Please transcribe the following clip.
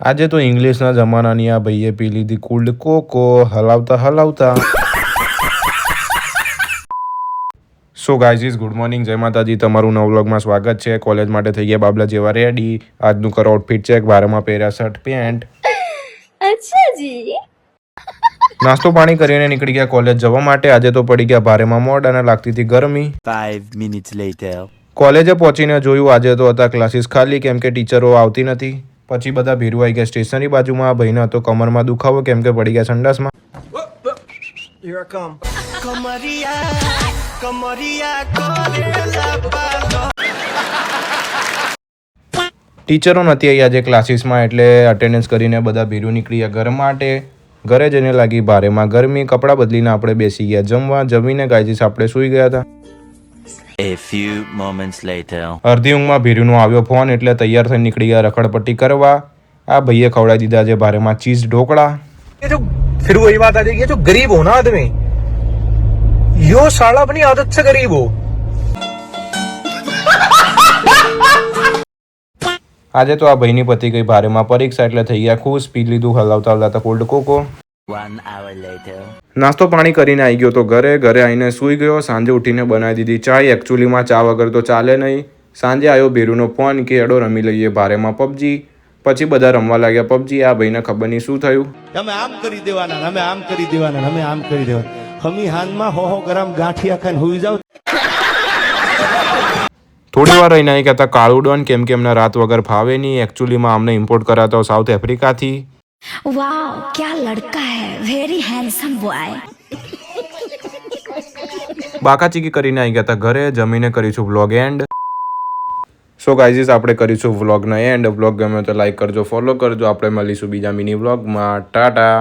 આજે તો ઇંગ્લિશના જમાનાની આ ભાઈએ પી લીધી કોલ્ડ કોકો હલાવતા હલાવતા. સો ગાઈઝ ગુડ મોર્નિંગ, જય માતાજી. તમારું નવ વ્લોગમાં સ્વાગત છે. કોલેજ માટે થઈ ગયા બાબલા જેવા રેડી. આજનું કરો આઉટફિટ ચેક. બારમાં પહેર્યા શર્ટ પેન્ટ. અચ્છા જી. નાસ્તો પાણી કરીને નીકળી ગયા કોલેજ જવા માટે. આજે તો પડી ગયા ભારેમાં મોડ અને લાગતી હતી ગરમી. 5 minutes later. કોલેજે પહોંચીને જોયું આજે તો હતા ક્લાસીસ ખાલી, કેમ કે ટીચરો આવતી નથી. પછી બધા ભીરું આવી ગયા સ્ટેશનની બાજુમાં. ભાઈને હતો કમરમાં દુખાવો, કેમ કે પડી ગયા સંડાસમાં. ટીચરો નથી આવી આજે ક્લાસીસમાં, એટલે અટેન્ડન્સ કરીને બધા ભીરું નીકળી ગયા ઘર માટે. ઘરે જઈને લાગી ભારેમાં ગરમી. કપડાં બદલીને આપણે બેસી ગયા જમવા. જમીને ગાઈજીસ આપણે સૂઈ ગયા હતા. A few moments later. અડધી ઊંઘમાં ભીરુનો આવ્યો ફોન, એટલે તૈયાર થઈને નીકળી ગયા રખડપટ્ટી કરવા. આ ભાઈએ ખવડાવી દીધા છે ભારેમાં ચીઝ ઢોકળા. फिर वही बात आ जाएगी, जो गरीब हो ना आदमी, यो साला अपनी आदत से गरीब हो. આજે તો આ ભાઈની પતિ ગઈ ભારેમાં પરીક્ષા, એટલે થઈ ગયા ખુશ. પી લીધું હલાવતા હલાવતા કોલ્ડ કોકો. 1 hour later. નાસ્તો પાણી કરીને આવી ગયો તો ઘરે આવીને સૂઈ ગયો. સાંજે ઉઠીને બનાવી દીધી ચાય. એકચ્યુઅલીમાં ચા વગર તો ચાલે નહીં. સાંજે આવ્યો ભીરુનો ફોન કે એડો રમી લઈએ ભારેમાં પબજી. પછી બધા રમવા લાગ્યા પબજી. આ ભાઈને ખબર નહીં શું થયું. અમે આમ કરી દેવાના, અમે આમ કરી દેવાના, અમે આમ કરી દેવાના. હમી હાનમાં હો ગ્રામ ગાંઠિયા ખાઈને હુઈ જાવ. થોડી વાર રહીને અહીં કહેતા કાળું ડોન, કેમ કે એમને રાત વગર ફાવે નહીં. એકચ્યુઅલીમાં અમને ઇમ્પોર્ટ કરાતા સાઉથ આફ્રિકાથી. વાવ, क्या लड़का है, वेरी हैंडसम बॉय. બાકાચીકી કરીને આવી ગયા હતા ઘરે. જમીને કરીશું વ્લોગ એન્ડ. સો ગાઈઝીસ આપણે કરીશું વ્લોગનો એન્ડ. વ્લોગ ગમે તો લાઈક કરજો, ફોલો કરજો. આપણે મળીશું બીજા મિની વ્લોગમાં. ટાટા.